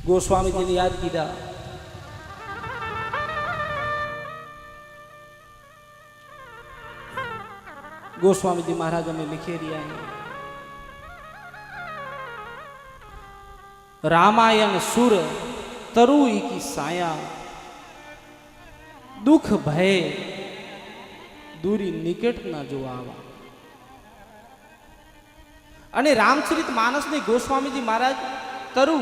गोस्वामी जी ने याद किया। गोस्वामी जी महाराज ने लिखे रिया है, रामायण सुर तरुई की साया, दुख भय दूरी निकट न जो आवा। અને રામચરિત માનસને ગોસ્વામીજી મહારાજ તરુ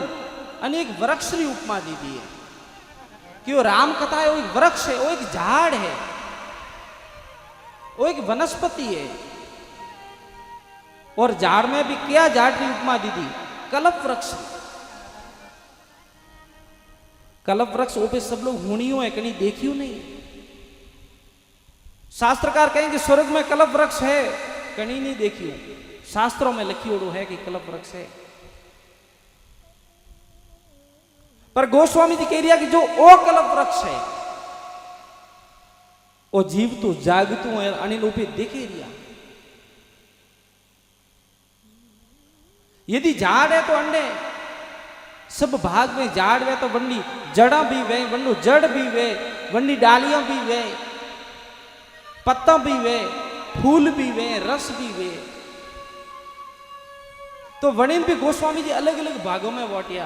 અને એક વૃક્ષની ઉપમા દીધી है कि वो राम कथा है, वो एक वृक्ष है, वो एक झाड़ है, वो एक वनस्पति है। और झाड़ में भी क्या झाड़ की उपमा दी थी? कल्प वृक्ष। कल्प वृक्ष वो पे सब लोग हुनियो है, कहीं देखियो नहीं। शास्त्रकार कहेंगे स्वर्ग में कल्प वृक्ष है, कहीं नहीं देखियो। शास्त्रों में लिखियोड़ो है कि कल्प वृक्ष है। पर गोस्वामी जी कह रहा कि जो ओ कल्प वृक्ष है वो जीवतु जागतु है, अनिल उपे देखे रिया। यदि झाड़ है तो अंडे, सब भाग में झाड़ वे तो वंडी जड़ा भी वे, वंडो जड़ भी वे, वंडी डालियां भी वे, पत्ता भी वे, फूल भी वे, रस भी वे। तो वणिन भी गोस्वामी जी अलग अलग भागों में बांटिया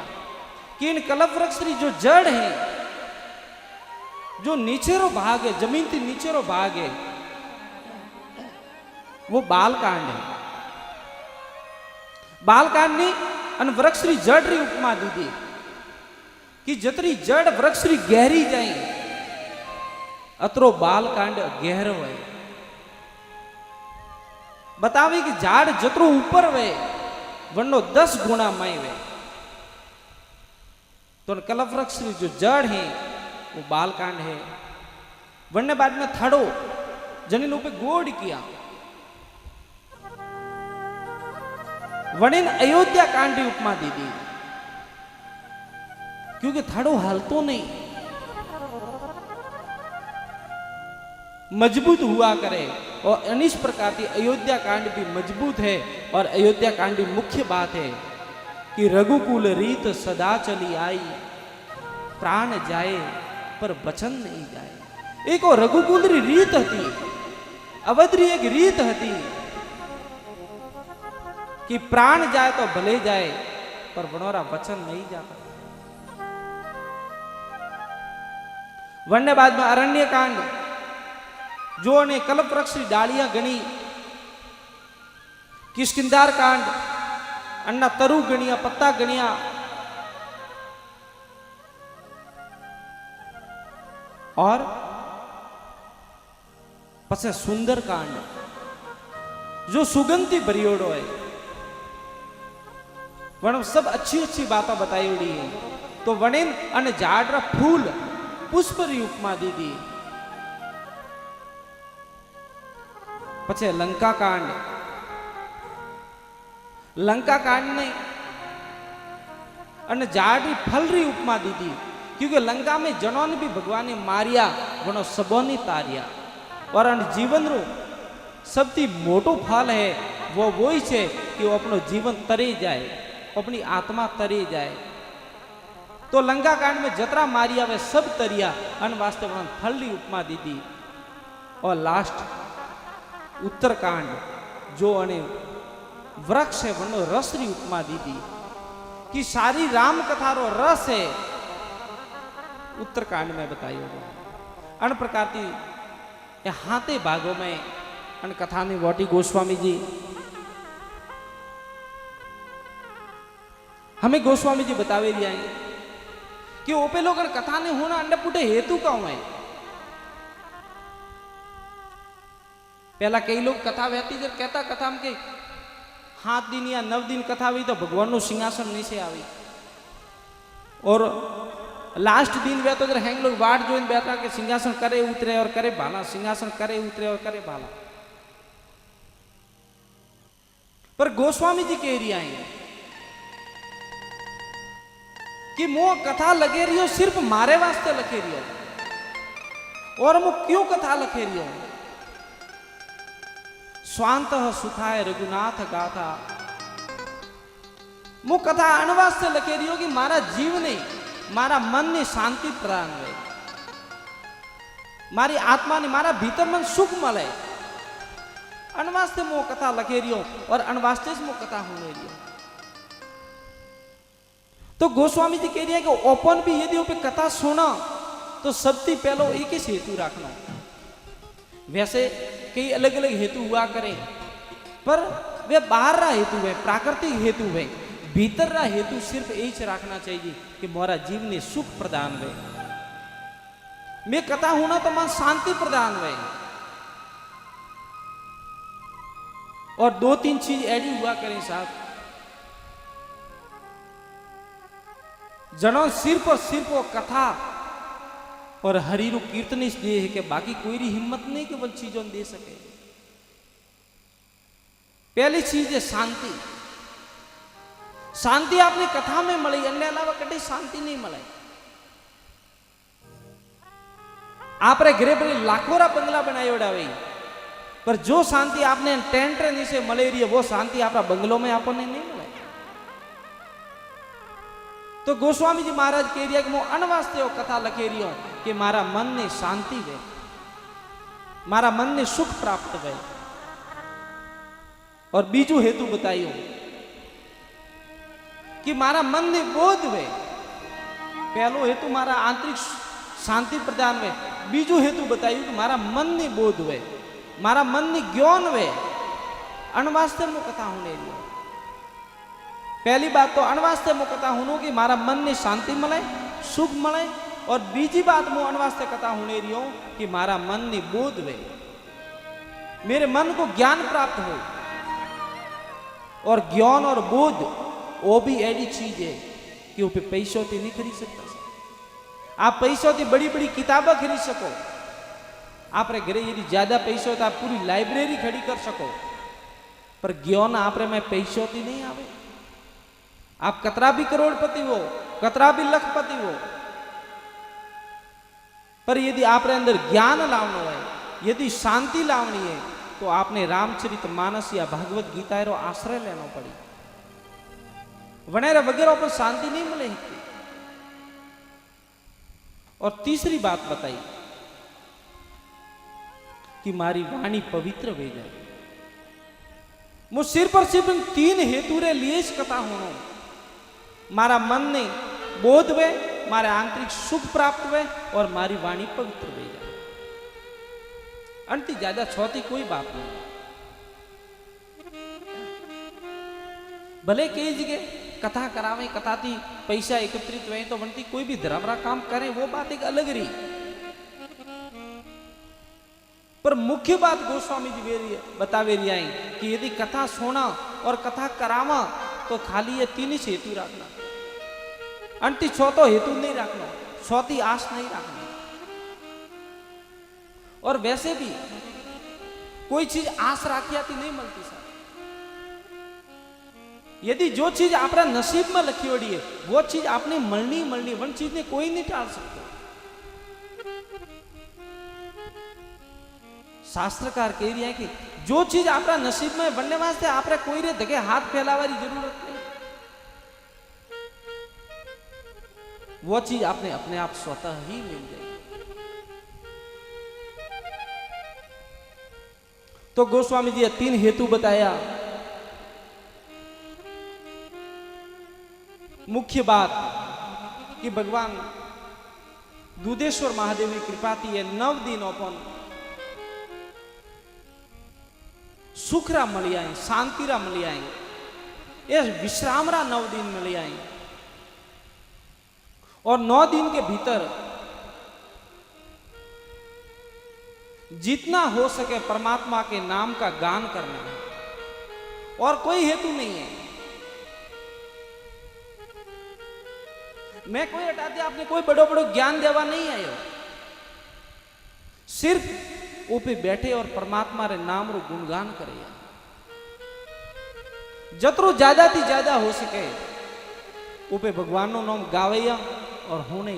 कि इन कल्प वृक्ष की जो जड़ है, जो नीचेरो भाग है, जमीन थी नीचेरो भाग है, वो बालकांड है। बालकांड ने अन वृक्ष की जड़ री उपमा दी थी कि जतरी जड़ वृक्ष की गहरी जाए अतरो बालकांड गहरो है। बतावे कि झाड़ जतरो ऊपर वे वनो 10 गुणा मय वे। तो कल्प वृक्ष की जो जड़ है वो बालकांड है। वन्य बाद में थड़ो जनिन पे गोड़ किया। वनिन अयोध्या कांड की उपमा दी दी क्योंकि थड़ो हालतो नहीं, मजबूत हुआ करे। और अनिस प्रकार की अयोध्या कांड भी मजबूत है। और अयोध्या कांड की मुख्य बात है कि रघुकुल रीत सदा चली आई, प्राण जाए पर वचन नहीं जाए। एक और रघुकुल री रीत हती, अवधरी एक रीत हती कि प्राण जाए तो भले जाए पर वनोरा वचन नहीं जाता। वन्य बाद में अरण्य कांड जो ने कल्प वृक्ष की डालियां गणी, किष्किंधार कांड अन्ना तरु गणिया, पत्ता गणिया। और पसे सुंदर कांड जो सुगंधी भरियोड़ो है, वण सब अच्छी अच्छी बातें बताई उड़ी है। तो वणिन अने झाड़ फूल पुष्प री उपमा दी दी। पछे लंका कांड, लंका कांड ने अने झाड़ री फल री उपमा दी दी क्योंकि लंका में जनों ने भी भगवान ने मारिया, वनो सबोनी तारिया। और अन जीवन रो सबती मोटो फल है वो वही है कि वो अपनो जीवन तरे जाए, अपनी आत्मा तरे जाए। तो लंका कांड में जतरा मारिया वे सब तरिया, अन वास्ते वन फल री उपमा दी दी। और लास्ट उत्तरकांड जो अने वृक्ष है वनो रस री उपमा दी दी कि सारी राम कथा रो रस है उत्तरकांड में बताई। अन प्रकार की हाथे भागों में अन कथा ने वोटी गोस्वामी जी हमें गोस्वामी जी बतावे दिया है कि ओपे लोग कथा ने होना अंडे पुटे हेतु का है। पहला कई लोग कथा वहती जब कहता कथा में के 7 दिन या 9 दिन कथा हुई तो भगवान नु सिंहासन नीचे आई। और लास्ट दिन वे तो जब हैंग लोग बाट जो बैठा के सिंहासन करे उतरे और करे भाला, सिंहासन करे उतरे और करे भाला। पर गोस्वामी जी कह रही है कि मो कथा लगे रही हो सिर्फ मारे वास्ते लखे रही हो। और मो क्यों कथा लखे रही हो? स्वांत सुखाय रघुनाथ गाथा, मु कथा अनवास से लखे रही हो कि मारा जीव ने मारा मन ने शांति प्रदान हुए, मारी आत्मा ने मारा भीतर मन सुख मले। अनवास से मो कथा लखे रही हो और अनवास से मो कथा होने रही हो। तो गोस्वामी जी कह रही है कि ओपन भी यदि पे कथा सुना तो सबसे पहले एक ही हेतु रखना। वैसे कई अलग अलग हेतु हुआ करें, पर वे बाहर रहा हेतु है, प्राकृतिक हेतु है। भीतर रहा हेतु सिर्फ यही से रखना चाहिए कि मोरा जीव ने सुख प्रदान हुए, मैं कथा होना तो मन शांति प्रदान हुए। और दो तीन चीज ऐडी हुआ करें साहब, जनो सिर्फ वो कथा और हरिरु कीर्तन इस दे है कि बाकी कोई री हिम्मत नहीं कि वो चीजों दे सके। पहली चीज है शांति। शांति आपने कथा में मिली, अन्य अलावा कभी शांति नहीं मिले। आपरे घरे बड़े लाखों रा बंगला बनाए उड़ावे, पर जो शांति आपने टेंट नीचे मिले रही है वो शांति आपका बंगलों में आपने नहीं मिले। तो गोस्वामी जी महाराज कह रही है कि मैं अनवास्ते कथा लखे रही हूं कि मारा मन ने शांति वे, मारा मन ने सुख प्राप्त वे। और बीजू हेतु बताइयो कि मारा मन ने बोध वे। पहलो हेतु मारा आंतरिक शांति प्रदान वे, बीजू हेतु बताइयो कि मारा मन ने बोध वे, मारा मन ने ज्ञान वे। अनवास्ते में कथा होने रही। पहली बात तो अनवास्ते में कथा होनो कि मारा मन ने शांति मिले, सुख मिले। और बीजी बात मो अनवास्ते कथा होने रही हूं कि मारा मन ने बोध वे, मेरे मन को ज्ञान प्राप्त हो। और ज्ञान और बोध वो भी ऐसी चीज है कि वो पैसों से नहीं खरीद सकता। आप पैसों से बड़ी बड़ी किताबें खरीद सको, आप घरे यदि ज्यादा पैसों तो आप पूरी लाइब्रेरी खड़ी कर सको, पर ज्ञान आप में पैसों से नहीं आवे। आप कतरा भी करोड़पति हो, कतरा भी लखपति हो, पर यदि आप अंदर ज्ञान लावनो है, यदि शांति लावनी है, तो आपने रामचरित मानस या भगवत गीता रो आश्रय लेना पड़ी। वनेरा वगैरह पर शांति नहीं मिले। और तीसरी बात बताई कि मारी वाणी पवित्र हो जाए। मु सिर्फ और सिर्फ तीन हेतु रे लिए कथा होनो, मारा मन ने बोध वे, मारे आंतरिक सुख प्राप्त हुए और मारी वाणी पवित्र हो जाए। अंति ज्यादा छोटी कोई बात नहीं। भले कई जगह कथा करावे, कथा थी पैसा एकत्रित हुए तो बनती कोई भी धर्म रा काम करे, वो बात एक अलग रही। पर मुख्य बात गोस्वामी जी बतावे रही आई कि यदि कथा सुना और कथा करावा तो खाली ये तीन ही हेतु रखना, अंति छोतो हेतु नहीं रखना, छोटी आस नहीं रखना। और वैसे भी कोई चीज आस राखिया थी नहीं मिलती सर। यदि जो चीज आपरा नसीब में लखी होड़ी है वो चीज आपने मलनी वन चीज ने कोई नहीं टाल सकता। शास्त्रकार कह रही है कि जो चीज आपरा नसीब में बनने वास्ते आपरे कोई रे दगे हाथ फैलावारी जरूरत नहीं, वो चीज आपने अपने आप स्वतः ही मिल जाएगी। तो गोस्वामी जी तीन हेतु बताया। मुख्य बात कि भगवान दूधेश्वर महादेव की कृपा थी है 9 दिन अपन सुखरा मली आई, शांतिरा मली आई, ये विश्रामरा 9 दिन मिली आई। और 9 दिन के भीतर जितना हो सके परमात्मा के नाम का गान करना है, और कोई हेतु नहीं है। मैं कोई हटा दिया, आपने कोई बड़ो बड़ो ज्ञान देवा नहीं आयो, सिर्फ ऊपे बैठे और परमात्मा रे नाम रो गुणगान करे। जतरो ज्यादा थी ज्यादा हो सके ऊपे भगवान नो नाम गावैया और होने।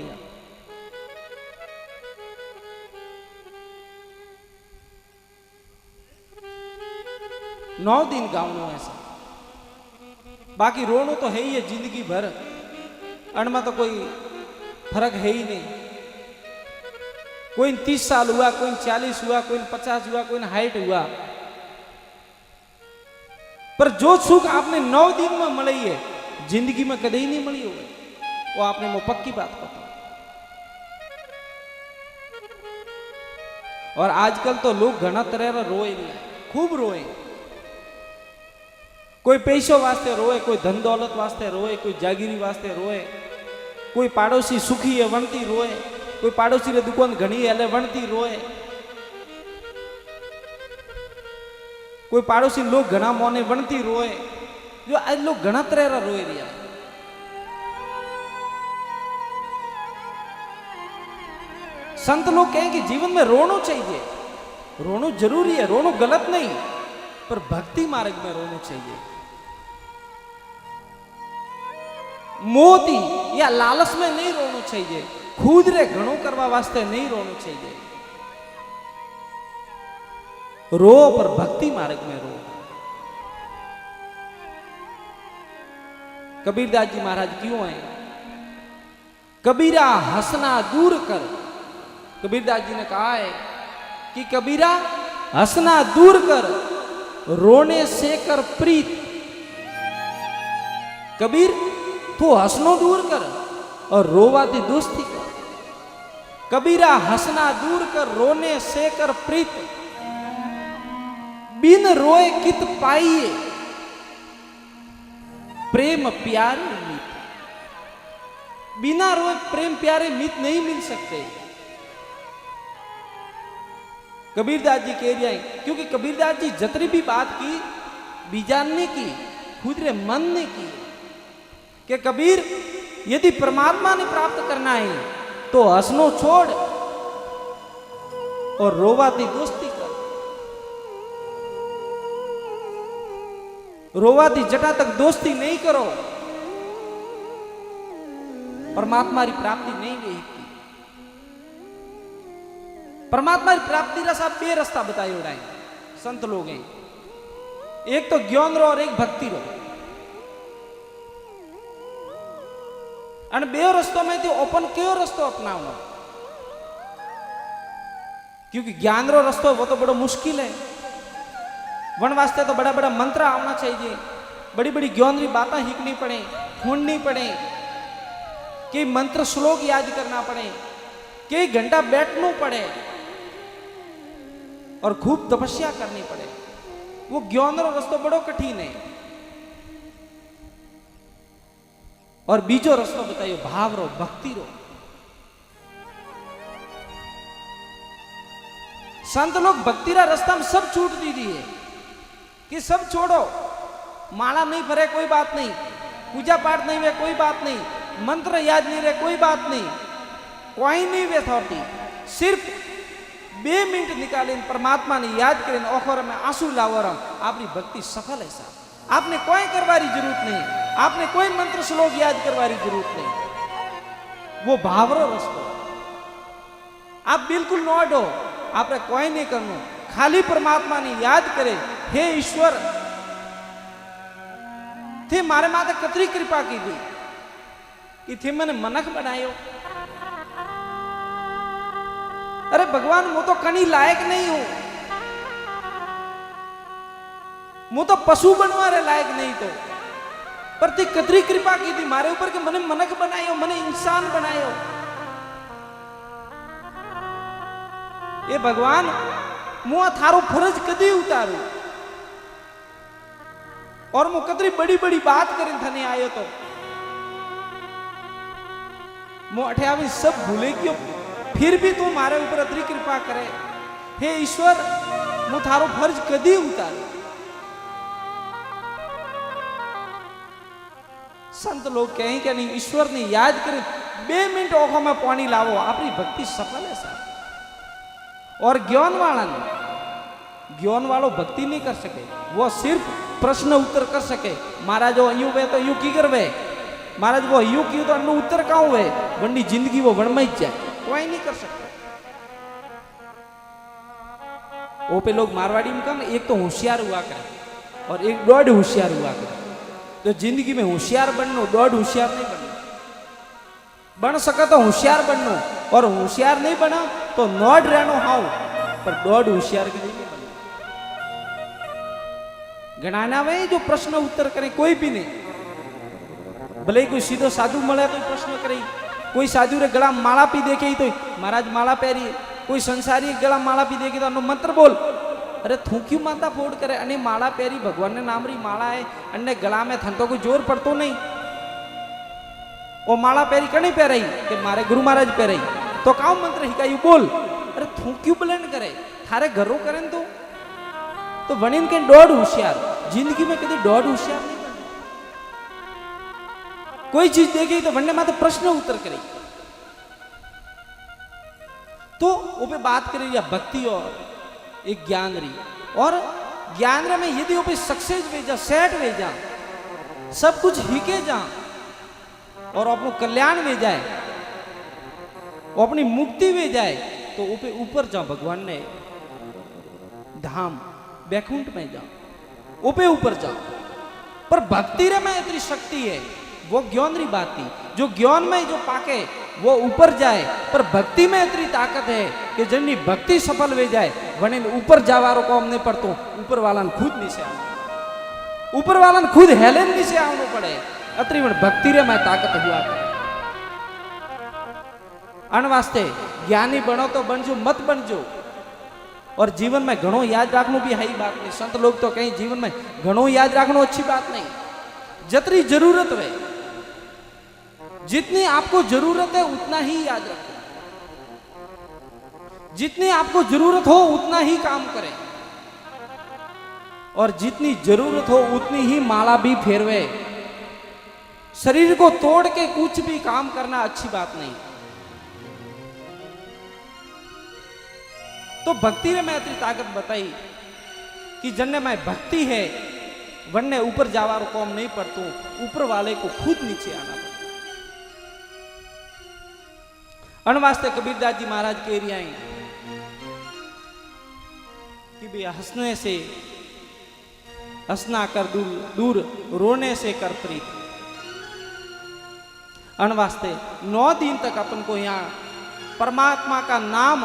9 दिन गावनो ऐसा, बाकी रोनो तो है ही है जिंदगी भर, अणमा तो कोई फर्क है ही नहीं। कोई 30 साल हुआ, कोई 40 हुआ, कोई 50 हुआ, कोई 60 हुआ, पर जो सुख आपने 9 दिन में मળી है जिंदगी में कदे ही नहीं मળી हो, वो आपने वो पक्की बात बताओ। और आजकल तो लोग घना तरह रोए, खूब रोए। कोई पैसों वास्ते रोए, कोई धन दौलत वास्ते रोए, कोई जागीरी वास्ते रोए, कोई पाड़ोसी सुखी है वणती रोए, कोई पाड़ोसी रे दुकान घनी है वणती रोए, कोई पड़ोसी लोग घना मोने वणती रोए। जो आज लोग घना तरह रोए रिया। संत लोग कहें कि जीवन में रोनो चाहिए, रोनो जरूरी है, रोनो गलत नहीं, पर भक्ति मार्ग में रोनो चाहिए। मोती या लालच में नहीं रोनो चाहिए, खुद रे घणो करवा वास्ते नहीं रोनो चाहिए। रो पर भक्ति मार्ग में रो। कबीरदास जी महाराज क्यों है? कबीरा हंसना दूर कर। कबीरदास जी ने कहा है कि कबीरा हंसना दूर कर, रोने से कर प्रीत। कबीर तू हंसनो दूर कर और रोवाती दोस्ती कर। कबीरा हंसना दूर कर, रोने से कर प्रीत। बिन रोए कित पाइए, प्रेम प्यारे मित। बिना रोए प्रेम प्यारे मित नहीं मिल सकते। कबीरदास जी कह रहे हैं, क्योंकि कबीरदास जी जतरी भी बात की बीजान ने की, खुद रे मन ने की कि कबीर यदि परमात्मा ने प्राप्त करना है तो हंसनो छोड़ और रोवाती दोस्ती कर। रोवाती जटा तक दोस्ती नहीं करो, परमात्मा की प्राप्ति नहीं वेखती। परमात्मा की प्राप्ति रा साहब 2 रास्ता बताए उड़ाए संत लोग हैं। एक तो ज्ञान रो और एक भक्ति रो। अन 2 रस्तों में तो ओपन क्यों रस्तो अपनाओ? क्योंकि ज्ञान रो रस्तो वो तो बड़ा मुश्किल है। वन वास्ते तो बड़ा बड़ा मंत्र आना चाहिए, बड़ी बड़ी ज्ञान की बातें हिकनी पड़े, सुननी पड़े, कई मंत्र श्लोक याद करना पड़े, कई घंटा बैठना पड़े और खूब तपस्या करनी पड़े। वो ज्ञान रो रस्तो बड़ो कठिन है। और बीजो रस्तो बताइयो भाव रो, भक्ति रो। संत लोग भक्ति रा रास्ता में सब छूट दी है कि सब छोड़ो, माला नहीं भरे कोई बात नहीं, पूजा पाठ नहीं वे कोई बात नहीं, मंत्र याद नहीं रहे कोई बात नहीं, कोई नहीं वे थोड़ी, सिर्फ 2 मिनट निकाले परमात्मा ने याद करें, ओखर में आंसू लावरम, आपकी भक्ति सफल है साहब। आपने कोई करवारी जरूरत नहीं, आपने कोई मंत्र श्लोक याद करवारी जरूरत नहीं। वो भावरो रस्तो आप बिल्कुल नोट हो, आपने कोई नहीं करना, खाली परमात्मा ने याद करे, हे ईश्वर थे मारे माथे कतरी कृपा की थी कि थे मैंने मनख बनायो। अरे भगवान मैं तो कहीं लायक नहीं हूं, मैं तो पशु बनवारे लायक नहीं तो, पर ती कतरी कृपा की थी मारे ऊपर कि मैंने मनख बनायो, मैंने इंसान बनायो। ये भगवान मुआ थारो फर्ज कदी उतारू और मु कतरी बड़ी बड़ी बात करें थने आयो तो मु 28 सब भूले क्यों, फिर भी तू मारे ऊपर अतरी कृपा करे। हे ईश्वर मु थारो फर्ज कदी उतारू। संत लोग कहें क्या नहीं, ईश्वर ने याद करे 2 मिनट ओखों में पानी लावो, आपकी भक्ति सफल है साहब। और ज्ञान वालों भक्ति नहीं कर सके, वो सिर्फ प्रश्न उत्तर कर सके। महाराज वो यूं वे तो यूं की करवे, महाराज वो यूं क्यों तो अन्नू उत्तर काऊ वे, वंडी जिंदगी वो वण में ही जाए, कोई नहीं कर सकता। वो पे लोग मारवाड़ी में कम, एक तो होशियार हुआ करे और एक डोड होशियार हुआ करे। तो जिंदगी में होशियार बननो, दौड़ होशियार नहीं बनना। बन सके तो होशियार बननो, और होशियार नहीं बना तो नोट रहनो हाउ, पर दौड़ होशियार के नहीं बनना। गणाना में जो प्रश्न उत्तर करे कोई भी नहीं, भले कोई सीधो साधु મળે तो प्रश्न करे, कोई साधु रे गला माला पी देखे तो महाराज माला पहरी, कोई संसारी गला माला पी देखे तो मंत्र बोल, अरे थू क्यों माता फोड़ करे, अने माला पहरी भगवान ने नाम री माला है, अन्य गला में थन तो कोई जोर पड़तो नहीं, वो माला पहरी कने पहराई कि मारे गुरु महाराज पहराई, तो काउ मंत्र हिकायु बोल, अरे थू क्यों बुलंद करे, थारे घरों करें तो वनिन के दौड़ होशियार, जिंदगी में कभी दौड़ होशियार नहीं बनना। कोई चीज देगी तो वन्ने माते प्रश्न उत्तर करे, तो वो पे बात करें या भक्ति और एक ज्ञान रही, और ज्ञान रे में यदि वो पे सक्सेस भेजा, सेट भेजा, सब कुछ हिके जा और अपनो कल्याण में जाए, वो अपनी मुक्ति में जाए, तो वो पे ऊपर जा भगवान ने धाम बैकुंठ में जा, वो पे ऊपर जा। पर भक्ति रे में इतनी शक्ति है, वो ज्ञान री बात थी, जो ज्ञान में जो पाके वो ऊपर जाए, पर भक्ति में इतनी ताकत है कि जन्नी भक्ति सफल हो जाए वने ऊपर जावारो को हमने पड़तो, ऊपर वाला खुद नीचे आना, ऊपर वाला खुद हेलेन नीचे आना पड़े, अतरी भक्ति रे में ताकत हुआ करे। अन वास्ते ज्ञानी बनो तो बनजो, मत बनजो, और जीवन में घणो याद रखना भी हाई बात नहीं। संत लोग तो कहीं जीवन में घणो याद रखना अच्छी बात नहीं, जितनी जरूरत है, जितनी आपको जरूरत है उतना ही याद रखो, जितनी आपको जरूरत हो उतना ही काम करें, और जितनी जरूरत हो उतनी ही माला भी फेरवे। शरीर को तोड़ के कुछ भी काम करना अच्छी बात नहीं। तो भक्ति ने मैं इतनी ताकत बताई कि जन्ने में भक्ति है वन्ने ऊपर जावार कौम नहीं पड़तो, ऊपर वाले को खुद नीचे आना पड़ता। अनवास्ते कबीरदास जी महाराज कह रही आई कि भाई हंसने से हंसना कर दूर दूर, रोने से कर प्रीत। अनवास्ते 9 दिन तक अपन को यहाँ परमात्मा का नाम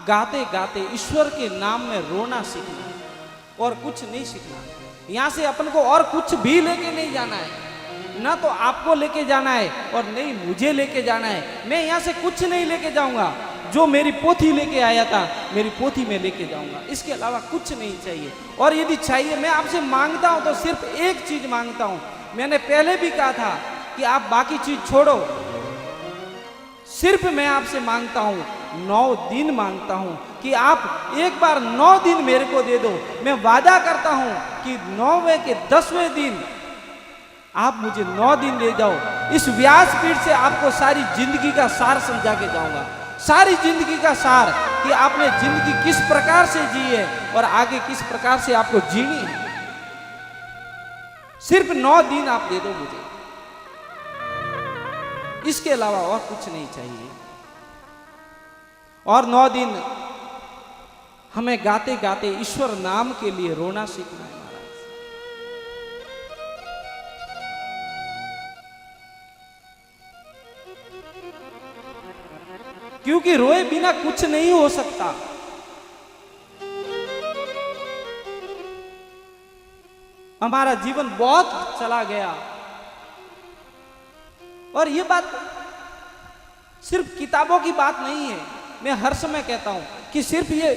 गाते गाते ईश्वर के नाम में रोना सीखना है, और कुछ नहीं सीखना। यहाँ से अपन को और कुछ भी लेके नहीं जाना है, ना तो आपको लेके जाना है और नहीं मुझे लेके जाना है। मैं यहाँ से कुछ नहीं लेके जाऊंगा, जो मेरी पोथी लेके आया था मेरी पोथी में लेके जाऊंगा, इसके अलावा कुछ नहीं चाहिए। और यदि चाहिए, मैं आपसे मांगता हूं तो सिर्फ एक चीज मांगता हूं। मैंने पहले भी कहा था कि आप बाकी चीज छोड़ो, सिर्फ मैं आपसे मांगता हूं 9 दिन मांगता हूं कि आप एक बार 9 दिन मेरे को दे दो। मैं वादा करता हूं कि 9वें के 10वें दिन आप मुझे 9 दिन ले जाओ। इस व्यासपीठ से आपको सारी जिंदगी का सार समझा के जाऊंगा, सारी जिंदगी का सार कि आपने जिंदगी किस प्रकार से जी है और आगे किस प्रकार से आपको जीनी है। सिर्फ 9 दिन आप दे दो मुझे, इसके अलावा और कुछ नहीं चाहिए। और 9 दिन हमें गाते गाते ईश्वर नाम के लिए रोना सीखना है महाराज। क्योंकि रोए बिना कुछ नहीं हो सकता। हमारा जीवन बहुत चला गया, और ये बात सिर्फ किताबों की बात नहीं है। मैं हर समय कहता हूं कि सिर्फ ये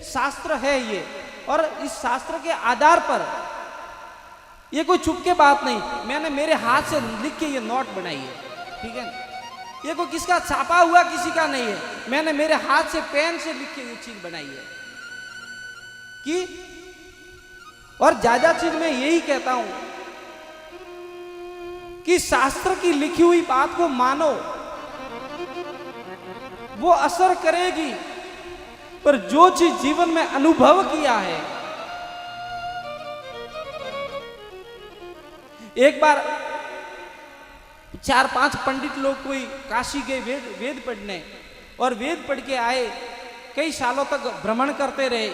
शास्त्र है ये, और इस शास्त्र के आधार पर ये कोई चुप के बात नहीं। मैंने मेरे हाथ से लिख के ये नोट बनाई है, ठीक है। ये कोई किसका छापा हुआ किसी का नहीं है, मैंने मेरे हाथ से पेन से लिख के ये चीज बनाई है कि, और ज्यादा चीज मैं यही कहता हूं कि शास्त्र की लिखी हुई बात को मानो, वो असर करेगी, पर जो चीज जीवन में अनुभव किया है। एक बार 4-5 पंडित लोग कोई काशी गए वेद पढ़ने, और वेद पढ़ के आए, कई सालों तक भ्रमण करते रहे।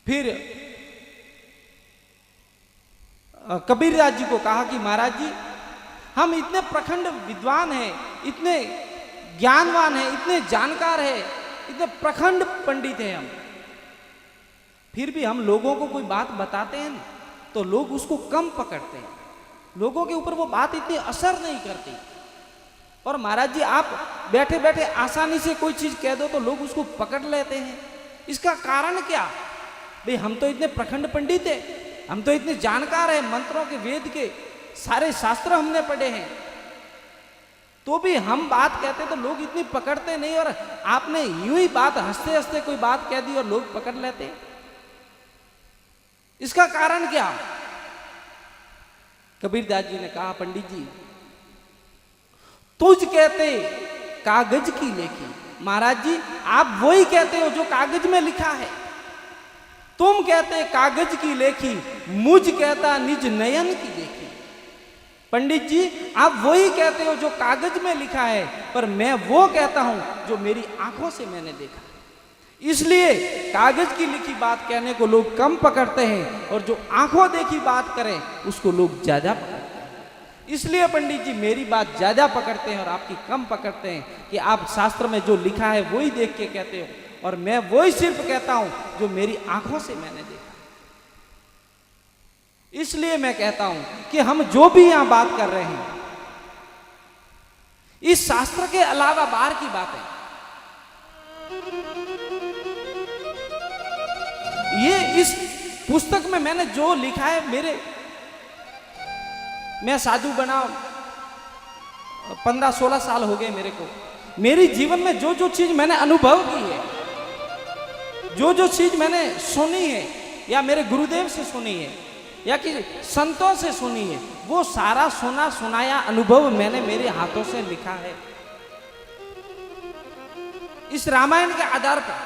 फिर कबीर दास जी को कहा कि महाराज जी, हम इतने प्रखंड विद्वान हैं, इतने ज्ञानवान हैं, इतने जानकार हैं, इतने प्रखंड पंडित हैं हम, फिर भी हम लोगों को कोई बात बताते हैं ना, तो लोग उसको कम पकड़ते हैं, लोगों के ऊपर वो बात इतनी असर नहीं करती। और महाराज जी, आप बैठे बैठे आसानी से कोई चीज कह दो तो लोग उसको पकड़ लेते हैं। इसका कारण क्या? भाई हम तो इतने प्रखंड पंडित हैं, हम तो इतने जानकार हैं, मंत्रों के, वेद के सारे शास्त्र हमने पढ़े हैं, तो भी हम बात कहते तो लोग इतनी पकड़ते नहीं, और आपने यूं ही बात हंसते हंसते कोई बात कह दी और लोग पकड़ लेते। इसका कारण क्या? कबीर दास जी ने कहा, पंडित जी, तुझ कहते कागज की लेखी। महाराज जी, आप वही कहते हो जो कागज में लिखा है। तुम कहते कागज की लेखी, मुझ कहता निज नयन की देखी। पंडित जी, आप वही कहते हो जो कागज में लिखा है, पर मैं वो कहता हूं जो मेरी आंखों से मैंने देखा। इसलिए कागज की लिखी बात कहने को लोग कम पकड़ते हैं, और जो आंखों देखी बात करें उसको लोग ज्यादा पकड़ते हैं। इसलिए पंडित जी, मेरी बात ज्यादा पकड़ते हैं और आपकी कम पकड़ते हैं, कि आप शास्त्र में जो लिखा है वही देख के कहते हो, और मैं वही सिर्फ कहता हूं जो मेरी आंखों से मैंने देखा। इसलिए मैं कहता हूं कि हम जो भी यहां बात कर रहे हैं, इस शास्त्र के अलावा बाहर की बात है। ये इस पुस्तक में मैंने जो लिखा है, मैं साधु बना 15-16 साल हो गए मेरे को। मेरी जीवन में जो जो चीज मैंने अनुभव की है, जो जो चीज मैंने सुनी है, या मेरे गुरुदेव से सुनी है, या कि संतों से सुनी है, वो सारा सुना सुनाया अनुभव मैंने मेरे हाथों से लिखा है, इस रामायण के आधार पर।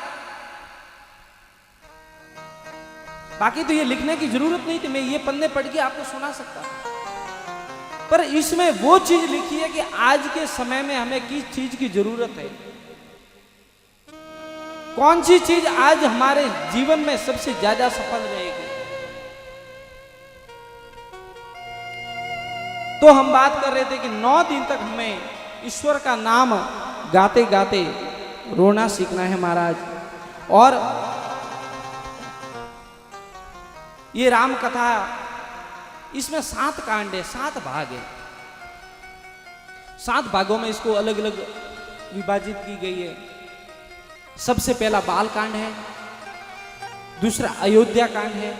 बाकी तो ये लिखने की जरूरत नहीं थी, मैं ये पन्ने पढ़ के आपको सुना सकता था, पर इसमें वो चीज लिखी है कि आज के समय में हमें किस चीज की जरूरत है, कौन सी चीज आज हमारे जीवन में सबसे ज्यादा सफल रहेगी। तो हम बात कर रहे थे कि 9 दिन तक हमें ईश्वर का नाम गाते गाते रोना सीखना है महाराज। और ये राम कथा, इसमें 7 कांड है, 7 भाग है। 7 भागों में इसको अलग अलग विभाजित की गई है। सबसे पहला बाल कांड है, दूसरा अयोध्या कांड है,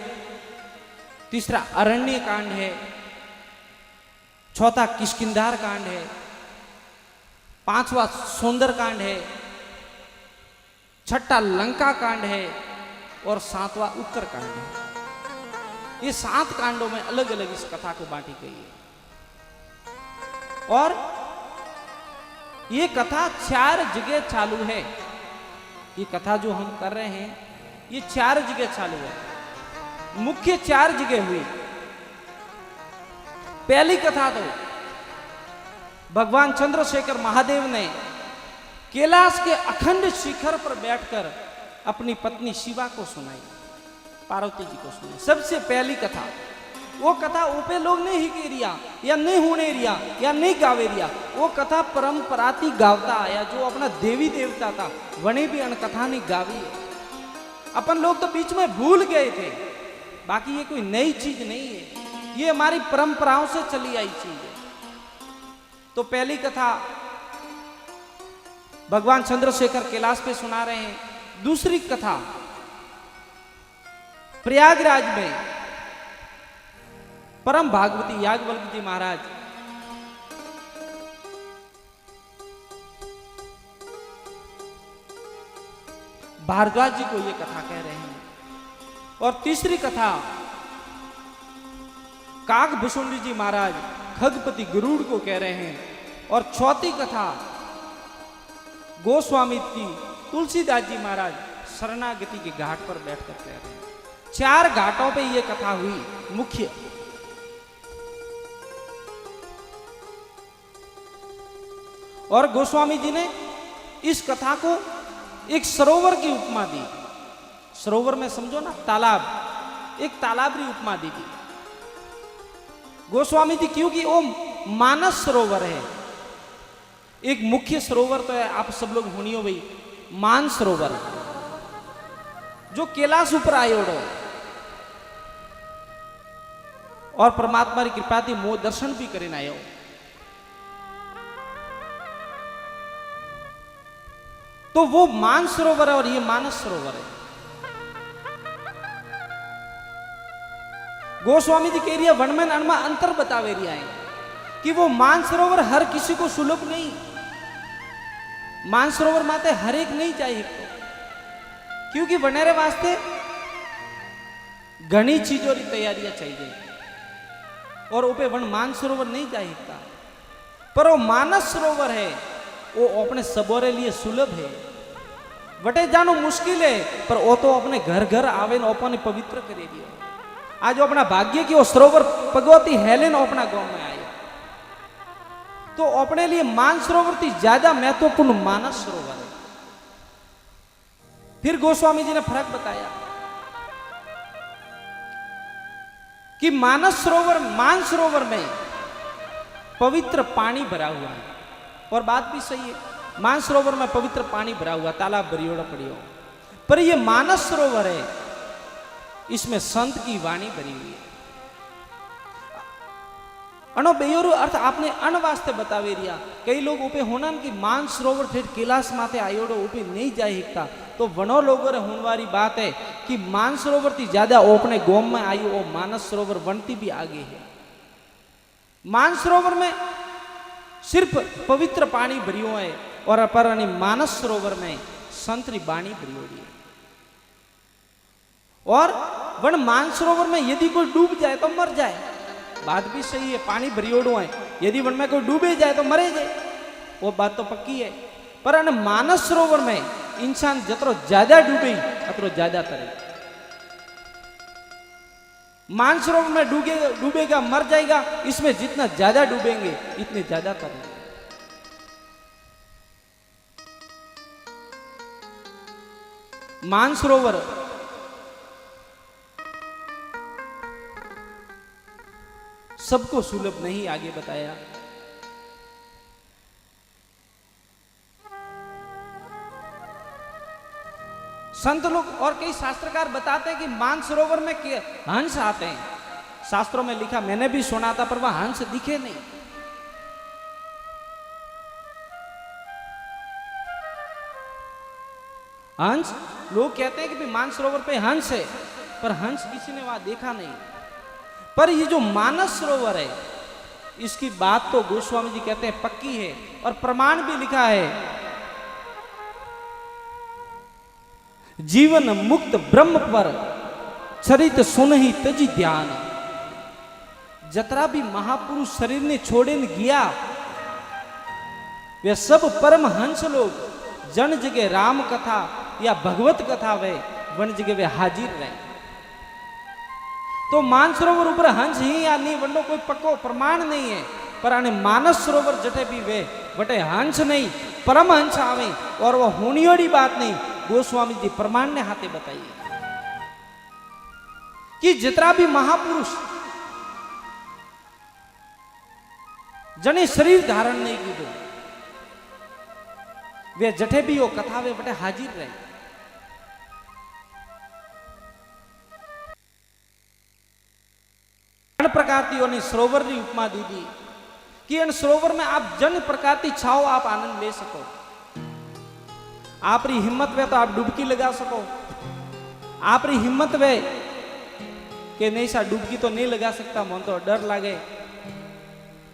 तीसरा अरण्य कांड है, चौथा किष्किंधार कांड है, 5वां सुंदर कांड है, 6ठा लंका कांड है, और 7वां उत्तर कांड है। ये 7 कांडों में अलग अलग इस कथा को बांटी गई है। और ये कथा 4 जगह चालू है। ये कथा जो हम कर रहे हैं, ये 4 जगह चालू है, मुख्य 4 जगह हुई। पहली कथा तो भगवान चंद्रशेखर महादेव ने कैलाश के अखंड शिखर पर बैठकर अपनी पत्नी शिवा को सुनाई, पार्वती जी को सुनाई। सबसे पहली कथा, वो कथा ऊपे लोग नहीं ही रिया, या नहीं होने रिया, या नहीं गावे रिया। वो कथा परंपराती गावता आया, जो अपना देवी देवता था, वने भी अन कथा नहीं गावी है। अपन लोग तो बीच में भूल गए थे। बाकी ये कोई नई चीज नहीं है, ये हमारी परंपराओं से चली आई चीज है। तो पहली कथा भगवान चंद्रशेखर कैलाश पे सुना रहे हैं। दूसरी कथा प्रयागराज में परम भागवती याज्ञवल्क्य जी महाराज भारद्वाज जी को ये कथा कह रहे हैं। और तीसरी कथा काकभुसुंडी जी महाराज खगपति गरुड़ को कह रहे हैं। और चौथी कथा गोस्वामी की तुलसीदास जी महाराज शरणागति के घाट पर बैठकर कह रहे हैं। 4 घाटों पे ये कथा हुई मुख्य। और गोस्वामी जी ने इस कथा को एक सरोवर की उपमा दी। सरोवर में समझो ना, तालाब, एक तालाब की उपमा दी थी। गोस्वामी जी क्योंकि वो मानस सरोवर है। एक मुख्य सरोवर तो है, आप सब लोग हुनियो भाई, मान सरोवर जो कैलाश ऊपर आयोड़ो और परमात्मा की कृपा थी मो दर्शन भी करीने आयो। तो वो मान सरोवर है और ये मानस सरोवर है। गोस्वामी जी कह रही है वन में अणमा अंतर बतावे रही है कि वो मान सरोवर हर किसी को सुलभ नहीं, मान सरोवर माते हर एक नहीं चाहिए तो, क्योंकि वनेरे वास्ते घनी चीजों की तैयारियां चाहिए और ऊपे वन मान सरोवर नहीं चाहिए। पर वो मानस सरोवर है वो अपने सबोरे लिए सुलभ है। वटे जानो मुश्किल है पर वो तो अपने घर घर आवे न अपने पवित्र करे दियो। आज अपना भाग्य की वो सरोवर भगवती हेलेन अपना गांव में आए तो अपने लिए मान सरोवर थी ज्यादा महत्वपूर्ण मानस सरोवर है। फिर गोस्वामी जी ने फर्क बताया कि मानस सरोवर मान सरोवर में पवित्र पानी भरा हुआ है और बात भी सही है, मान सरोवर में पवित्र पानी भरा हुआ, तालाब भरियोड़ा पड़ियो, पर ये मानस सरोवर है इसमें संत की वाणी भरी हुई है। अनो बेयोरु अर्थ आपने अन वास्ते बतावे रिया। कई लोग ऊपे होना कि मान सरोवर ठेठ कैलाश माथे आयोड़ो ऊपे नहीं जाए हिकता, तो वनो लोगों रे होनवारी बात है कि मान सरोवर थी ज्यादा अपने गोम में आयु वो मानस सरोवर वनती भी आगे है। मान सरोवर में सिर्फ पवित्र पानी भरियो है और पर मानस सरोवर में संतरी बाणी भरी हो रही है। और वन मान सरोवर में यदि कोई डूब जाए तो मर जाए, बात भी सही है, पानी भरियोड़ो है, यदि वन में कोई डूबे जाए तो मरे जाए, वो बात तो पक्की है। पर अन मानस सरोवर में इंसान जतरो ज्यादा डूबे अतरो ज्यादा तरे। मान सरोवर में डूबेगा मर जाएगा, इसमें जितना ज्यादा डूबेंगे इतने ज्यादा तरेंगे। मान सरोवर सबको सुलभ नहीं, आगे बताया। संत लोग और कई शास्त्रकार बताते हैं कि मान सरोवर में हंस आते हैं, शास्त्रों में लिखा, मैंने भी सुना था, पर वह हंस दिखे नहीं। हंस लोग कहते हैं कि मान सरोवर पे हंस है, पर हंस किसी ने वहां देखा नहीं। पर ये जो मानस सरोवर है इसकी बात तो गोस्वामी जी कहते हैं पक्की है और प्रमाण भी लिखा है। जीवन मुक्त ब्रह्म पर चरित सुनहि तजी ध्यान। जतरा भी महापुरुष शरीर ने छोड़े न गया वे सब परम हंस लोग जन जगह राम कथा या भगवत कथा वे वन जगह वे हाजिर रहे। तो मान सरोवर ऊपर हंस ही या नहीं वनो कोई पक्को प्रमाण नहीं है, पर आने मानस सरोवर जटे भी वे बटे हंस नहीं परम हंस आवे और वो होनियोड़ी बात नहीं। गोस्वामी जी प्रमाण ने हाथे बताइए कि जितना भी महापुरुष जने शरीर धारण नहीं कीधो वे जठे भी वो कथा वे बटे हाजिर रहे। प्रकार की सरोवर की उपमा दी दी कि इन सरोवर में आप जन प्रकार की छाओ आप आनंद ले सको। आपरी हिम्मत वे तो आप डुबकी लगा सको, आपरी हिम्मत वे कि नहीं सा डुबकी तो नहीं लगा सकता, मन तो डर लागे,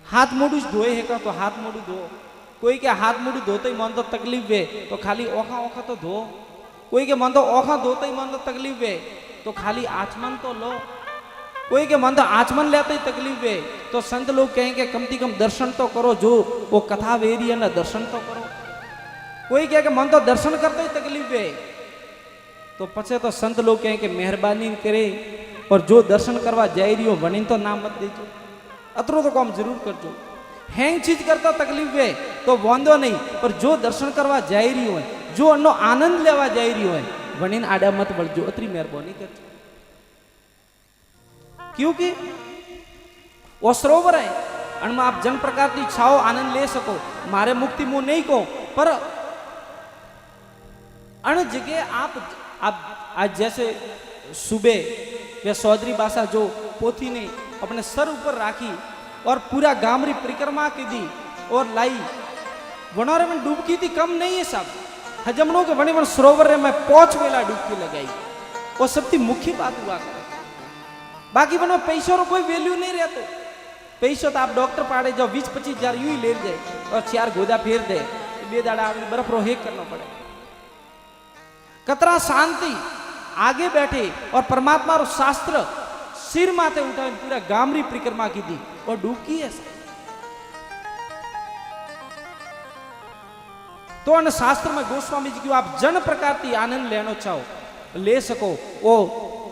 हाथ मुड़ू धोए है का तो हाथ मुड़ू धो, कोई के हाथ मुड़ू धोते ही मन तो तकलीफ वे तो खाली ओखा ओखा तो धो, कोई के मन तो ओखा धोते ही मन तो तकलीफ वे तो खाली आचमन तो लो, कोई के मन तो आचमन लेते ही तकलीफ है तो संत लोग कहेंगे कम से कम दर्शन तो करो, जो वो कथा वेरी है ना दर्शन तो करो। कोई कहे कि मन तो दर्शन करते ही तकलीफ है तो पछे तो संत लोग कहेंगे मेहरबानी करे और जो दर्शन करवा जाए रही हो वनी तो नाम मत दीजो, अतरो तो काम जरूर करजो। हैंग चीज करता तकलीफ है तो वांधो नहीं, पर जो दर्शन करवा जाए रही हो जो अनो आनंद लेवा जाए रही हो वनी आडा मत बढ़जो, अतरी मेहरबानी करजो। क्योंकि वो सरोवर है अणमा आप जन प्रकार की इच्छाओ आनंद ले सको मारे मुक्ति मुंह नहीं को पर अण जगह आप आज जैसे सुबह या चौधरी बासा जो पोथी ने अपने सर ऊपर राखी और पूरा गामरी परिक्रमा की दी और लाई वनोरे में डूबकी थी कम नहीं है सब हजमनों के बने सरोवर में 5 वेला डूबकी लगाई वो सबसे मुख्य बात हुआ करे बाकी बनो पैसों को कोई वैल्यू नहीं रहता पैसों तो आप डॉक्टर पाड़े जाओ 20-25 हजार यूं ही ले जाए और 4 गोदा फेर दे बे दाड़ा बर्फ रो हेक करना पड़े कतरा शांति आगे बैठे और परमात्मा रो शास्त्र सिर माथे उठाए पूरा गामरी परिक्रमा की दी और डूबकी है तो अन शास्त्र में गोस्वामी जी की आप जन प्रकार की आनंद लेना चाहो ले सको वो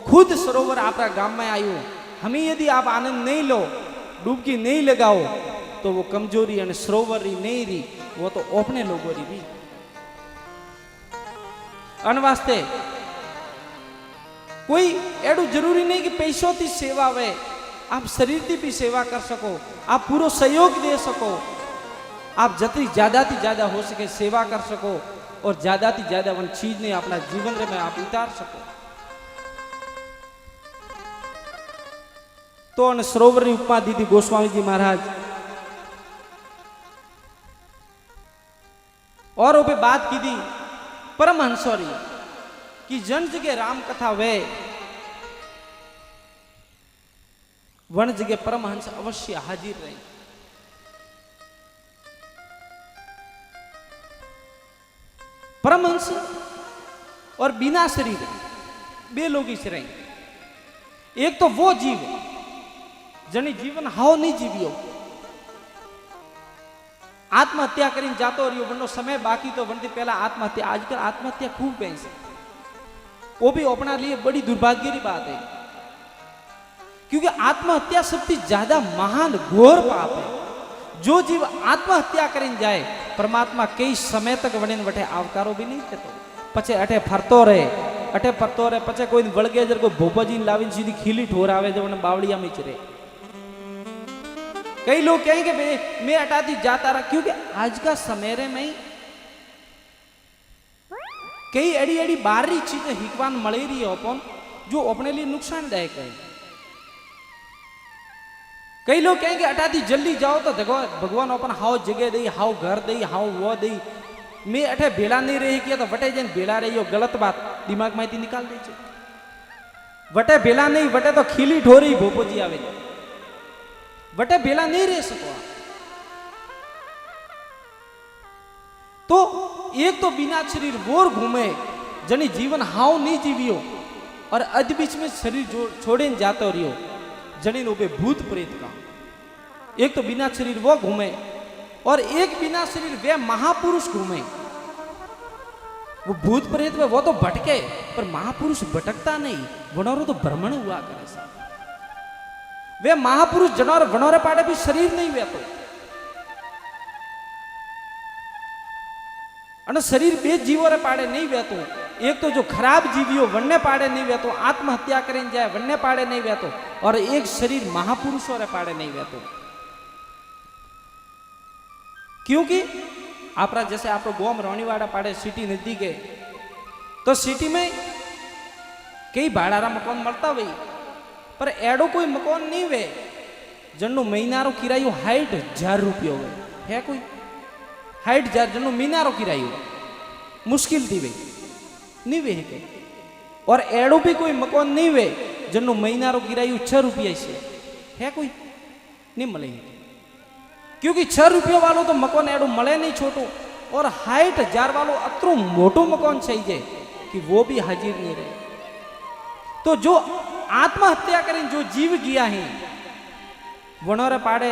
खुद सरोवर आपका गांव में आयो हमें यदि आप आनंद नहीं लो डूबकी नहीं लगाओ तो वो कमजोरी अन सरोवर री नहीं री वो तो अपने लोगों री भी अन वास्ते कोई एडू जरूरी नहीं कि पैसों की सेवा वे आप शरीर की भी सेवा कर सको आप पूरा सहयोग दे सको आप जितनी ज्यादा थी ज्यादा हो सके सेवा कर सको और ज्यादा थी ज्यादा वन चीज ने अपना जीवन में आप उतार सको तो अन सरोवर की उपमा दी थी गोस्वामी जी महाराज और वो बात की थी परमहंसोरी कि जन जगह राम कथा वे वन जगह परमहंस अवश्य हाजिर रहे परमहंस और बिना शरीर बे लोग इस रहे एक तो वो जीव जनी जीवन हाव नहीं जीवियो आत्महत्या करीने जातो रहियो वनो समय बाकी तो वनती पहला आत्महत्या आजकल आत्महत्या खूब पैसे वो भी अपना लिए बड़ी दुर्भाग्य की बात है क्योंकि आत्महत्या सबसे ज्यादा महान घोर पाप है जो जीव आत्महत्या करीने जाए परमात्मा कई समय तक वने वटे आवकारो भी नहीं देतो पछे अठे फरतो रहे पछे कोई वळगे जर कोई भोपाजी लावीने सीधी खीली ठोरावे जो वने बावड़िया में चरे कई लोग कहेंगे मैं हटाती जाता रहा क्योंकि आज का समय में कई एड़ी एड़ी बाहरी चीजें हिकवान मળી रही है अपन जो अपने लिए नुकसानदायक है कई लोग कहेंगे अटाती जल्दी जाओ तो देखो भगवान अपन हाउ जगह दई हाउ घर दई हाउ वो दई मैं अठे बेला नहीं रही किया तो वटे जन बेला रही हो गलत बात दिमाग में निकाल दे वटे बेला नहीं वटे तो खीली ढोरी भोपोजी आवे वटे बेला नहीं रह सको तो एक तो बिना शरीर वोर घूमे जनी जीवन हाउ नहीं जीवियो और अध बीच में शरीर छोड़े जातो रहियो जनी नो भूत प्रेत का एक तो बिना शरीर वो घूमे और एक बिना शरीर वे महापुरुष घूमे वो भूत प्रेत में वो तो भटके पर महापुरुष भटकता नहीं वनोरो तो भ्रमण हुआ करे सा वे महापुरुष जनोर वनोरे पाड़े भी शरीर नहीं वेतो અને શરીર બે જીવો રે પાડે નહીં વેતો एक तो जो खराब जीवियो वन्य पाड़े नहीं वेतो आत्महत्या करीने जाए वन्य पाड़े नहीं वेतो और एक शरीर महापुरुषों रे पाड़े नहीं वेतो क्योंकि आपरा जैसे आप गोम रोनीवाड़ा पाड़े सिटी नजदीक है तो सिटी में कई भाड़ारा मकान मरता हुई पर एडो कोई मकान नहीं वे जन्नो महीनारो किरायो 60,000 रुपये है कोई 60,000 जन्नो महीनारो किरायो मुश्किल थी वे नहीं वे के और एडो भी कोई मकान नहीं वे जन्नो महीनारो किरायो 6 रुपया है कोई नहीं मिले क्योंकि 6 रुपया वालों तो मकान एडो मले नहीं छोटो और 60,000 वालों अतरो मोटो मकान चाहिए कि वो भी हाजिर नहीं रहे तो जो आत्महत्या करें जो जीव गया है वनोरे पाड़े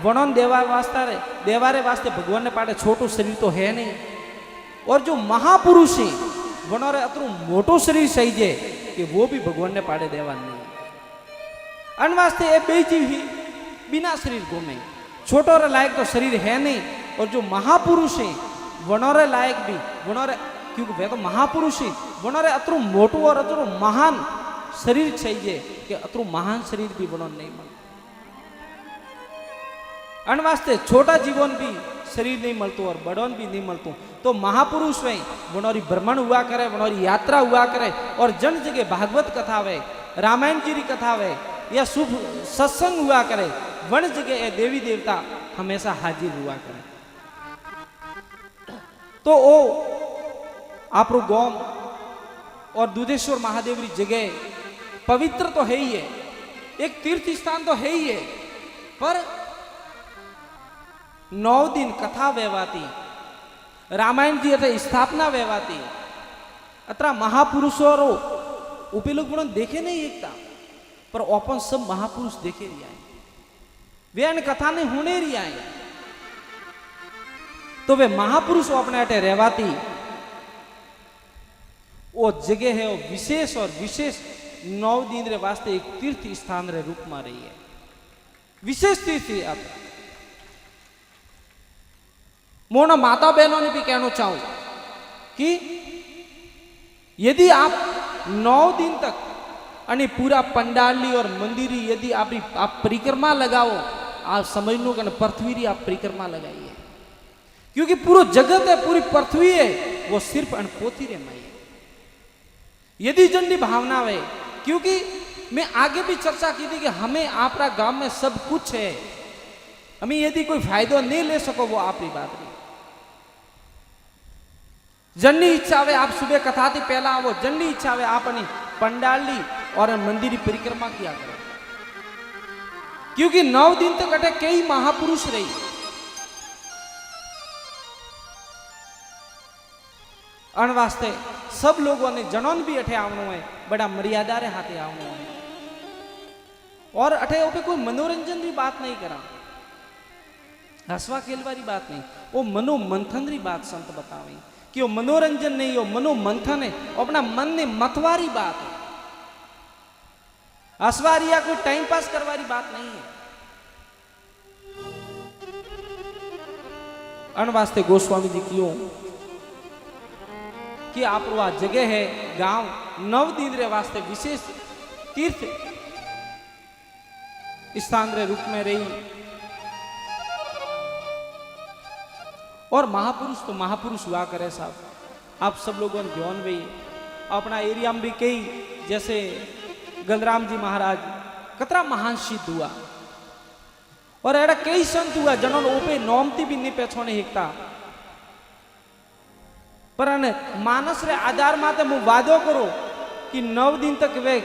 वनों देवारे वास्ते भगवान ने पाड़े छोटो शरीर तो है नहीं और जो महापुरुष है वनोरे अतरू मोटो शरीर सही है कि वो भी भगवान ने पाड़े देवा नहीं अन वास्ते ये बे जीव ही बिना शरीर घूमे छोटो रे लायक तो शरीर है नहीं और जो महापुरुष है वनोरे लायक भी वनोरे क्योंकि वे तो महापुरुष है वनोरे अतरू मोटो और अतरू महान शरीर चाहिए कि अतरू महान शरीर भी वनों नहीं मिले अन वास्ते छोटा जीवन भी शरीर नहीं मलतो और बड़ोन भी नहीं मलतो, तो महापुरुष वे बनोरी भ्रमण हुआ करे, बनोरी यात्रा हुआ करे, और जन जगह भागवत कथा वे, रामायण जी की कथा वे, या शुभ सत्संग हुआ करे, वन जगह ये देवी देवता हमेशा हाजिर हुआ करे। तो ओ आपरो गोम और दुधेश्वर महादेव की जगह पवित्र तो है ही है, एक तीर्थ स्थान तो है ही है, पर 9 दिन कथा व्यवाती, रामायण जी अथे स्थापना व्यवाती, अतरा महापुरुषों रो उपे लोग गुण देखे नहीं एकता, पर ओपन सब महापुरुष देखे रही आए, वे अन कथा ने होने रही आए, तो वे महापुरुष अपने अटे रहवाती वो जगह है, वो विशेष और विशेष 9 दिन रे वास्ते एक तीर्थ स्थान रे रूप में रही है, विशेष तीर्थ यात्रा। मोना माता बहनों ने भी कहना चाहूं कि यदि आप 9 दिन तक अनि पूरा पंडाली और मंदिरी यदि आप परिक्रमा लगाओ, आप समझ लो कि पृथ्वी री आप परिक्रमा लगाइए, क्योंकि पूरा जगत है, पूरी पृथ्वी है, वो सिर्फ अनपोथी रे माई है, यदि जन्नी भावना है। क्योंकि मैं आगे भी चर्चा की थी कि हमें आपरा गांव में सब कुछ है, हमें यदि कोई फायदा नहीं ले सको वो आपकी बात नहीं। जन्नी इच्छा है आप सुबह कथा थी पहला आवो, जन्नी इच्छा है आप पंडाली और मंदिर परिक्रमा किया करो, क्योंकि 9 दिन तक अटे कई महापुरुष रही, अन वास्ते सब लोगों ने जनोन भी अठे आवनो है, बड़ा मर्यादा रे हाथे आवनो है, और अठे ओपे कोई मनोरंजन की बात नहीं करा, हसवा खेलवारी बात नहीं, वो मनो मंथन री बात संत बतावे कि वो मनोरंजन नहीं, वो मनो मंथन है, अपना मन ने मतवारी बात है, हसवारी या कोई टाइम पास करवारी बात नहीं है। अन वास्ते गोस्वामी जी क्यों कि आप आ जगह है गांव 9 दिन रे वास्ते विशेष तीर्थ स्थान रे रूप में रही, और महापुरुष तो महापुरुष हुआ करे साहब, आप सब लोगों ने ध्यान भी अपना एरिया में भी कई, जैसे गलराम जी महाराज कतरा महान सिद्ध हुआ, और ऐसा कई संत हुआ जिन्होंने ओपे नौमती भी नहीं पहचाने हिकता, पर मानस रे आधार माते मु वादो करो कि 9 दिन तक वे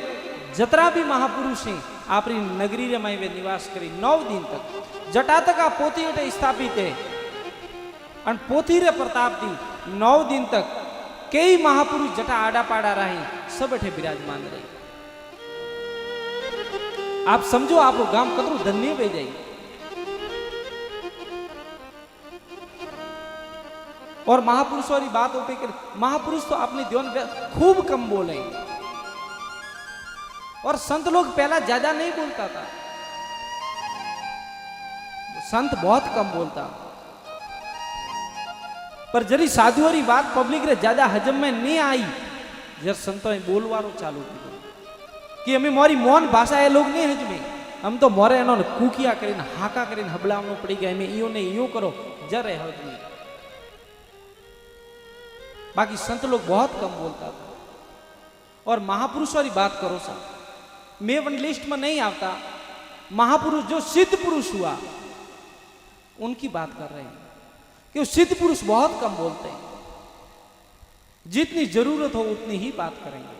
जतरा भी महापुरुष हैं आपरी नगरी रे में वे निवास करी 9 दिन तक, जटा तक आप पोथी अटे स्थापित है, और पोथी रे प्रताप दी 9 दिन तक कई महापुरुष जटा आड़ा पाड़ा रहे, सब अठे विराजमान रहे। आप समझो आप गांव कतरू धन्य बे जाए, और महापुरुषों की बात होती है, महापुरुष तो अपने ध्यान खूब कम बोले, और संत लोग पहला ज्यादा नहीं बोलता था, संत बहुत कम बोलता, पर जरी साधुओं की बात पब्लिक रे ज्यादा हजम में नहीं आई, जब संतों ने बोलवारो चालू किया कि हमें मोरी मौन भाषा ये लोग नहीं हजमे, हम तो मोरे इन्होंने कूकिया करीने हाका करीने हबलावनो पड़ी गया, हमें इयो ने इयो करो जरे हजमे। बाकी संत लोग बहुत कम बोलता था, और महापुरुषों की बात करो सा, मैं वन लिस्ट में नहीं आता, महापुरुष जो सिद्ध पुरुष हुआ उनकी बात कर रहे हैं कि सिद्ध पुरुष बहुत कम बोलते हैं, जितनी जरूरत हो उतनी ही बात करेंगे।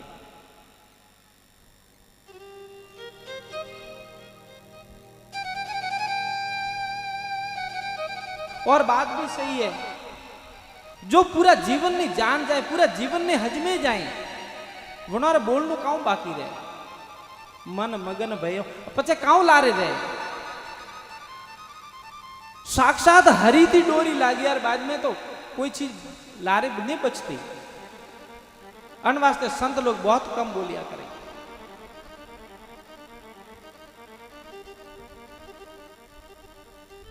और बात भी सही है, जो पूरा जीवन ने जान जाए, पूरा जीवन ने हजमे जाए, वनारे बोलनो काउ बाकी रहे, मन मगन भयो पचे काउ लारे रहे, साक्षात हरी थी डोरी लागी यार, बाद में तो कोई चीज लारे नहीं बचती। अन वास्ते संत लोग बहुत कम बोलिया करें।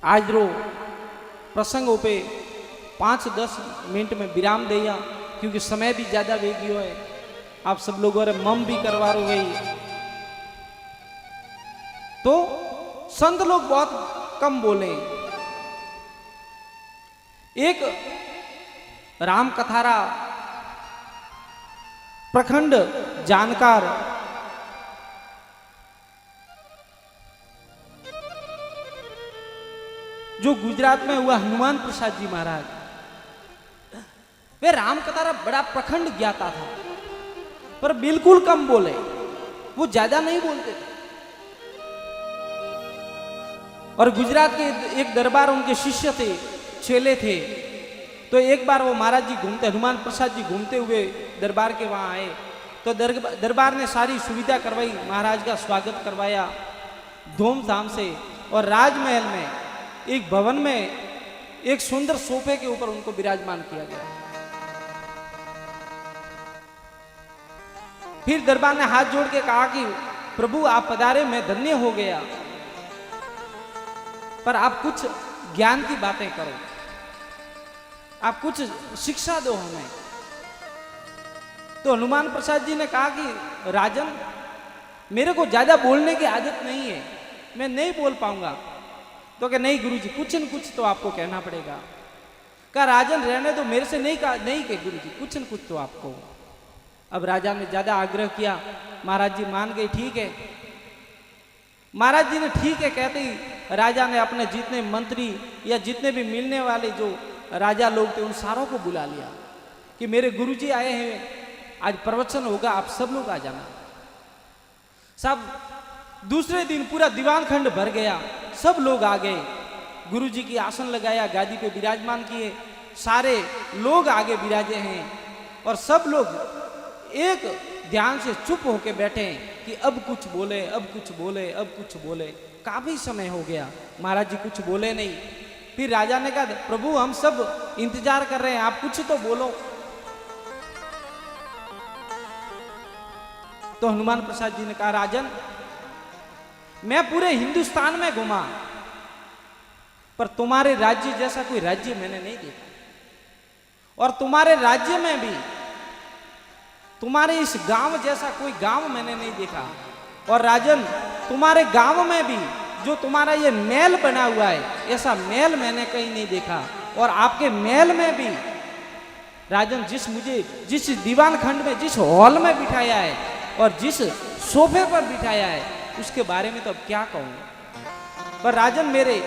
आज रो प्रसंगों पे 5-10 मिनट में विराम दिया, क्योंकि समय भी ज्यादा वेगियो है, आप सब लोगों रे मम भी करवा रो गई, तो संत लोग बहुत कम बोले। एक राम कथारा प्रखंड जानकार जो गुजरात में हुआ हनुमान प्रसाद जी महाराज, वे राम कथारा बड़ा प्रखंड ज्ञाता था, पर बिल्कुल कम बोले, वो ज्यादा नहीं बोलते थे। और गुजरात के एक दरबार उनके शिष्य थे, चेले थे। तो एक बार वो महाराज जी घूमते, हनुमान प्रसाद जी घूमते हुए दरबार के वहां आए, तो दरबार ने सारी सुविधा करवाई, महाराज का स्वागत करवाया धूमधाम से। और राजमहल में एक भवन में एक सुंदर सोफे के ऊपर उनको विराजमान किया गया। फिर दरबार ने हाथ जोड़ के कहा कि प्रभु आप पधारे, मैं धन्य हो गया, पर आप कुछ ज्ञान की बातें करो, आप कुछ शिक्षा दो हमें। तो हनुमान प्रसाद जी ने कहा कि राजन, मेरे को ज्यादा बोलने की आदत नहीं है, मैं नहीं बोल पाऊंगा। तो कि नहीं गुरुजी, कुछ न कुछ तो आपको कहना पड़ेगा। कहा राजन रहने दो, मेरे से नहीं कहा, नहीं के गुरुजी, कुछ न कुछ तो आपको। अब राजा ने ज्यादा आग्रह किया, महाराज जी मान गए, ठीक है। महाराज जी ने ठीक है कहते ही राजा ने अपने जितने मंत्री या जितने भी मिलने वाले जो राजा लोग थे उन सारों को बुला लिया कि मेरे गुरुजी आए हैं, आज प्रवचन होगा, आप सब लोग आ जाना। सब दूसरे दिन पूरा दीवान खंड भर गया, सब लोग आ गए, गुरुजी की आसन लगाया, गादी पे विराजमान किए, सारे लोग आगे विराजे हैं। और सब लोग एक ध्यान से चुप होके बैठे कि अब कुछ बोले, अब कुछ बोले, अब कुछ बोले। काफी समय हो गया, महाराज जी कुछ बोले नहीं। फिर राजा ने कहा प्रभु हम सब इंतजार कर रहे हैं, आप कुछ तो बोलो। तो हनुमान प्रसाद जी ने कहा राजन, मैं पूरे हिंदुस्तान में घुमा, पर तुम्हारे राज्य जैसा कोई राज्य मैंने नहीं देखा, और तुम्हारे राज्य में भी तुम्हारे इस गांव जैसा कोई गांव मैंने नहीं देखा। और राजन, तुम्हारे गांव में भी जो तुम्हारा ये महल बना हुआ है, ऐसा महल मैंने कहीं नहीं देखा। और आपके महल में भी राजन, जिस दीवान खंड में, जिस हॉल में बिठाया है और जिस सोफे पर बिठाया है, उसके बारे में तो अब क्या कहूं। पर राजन, मेरे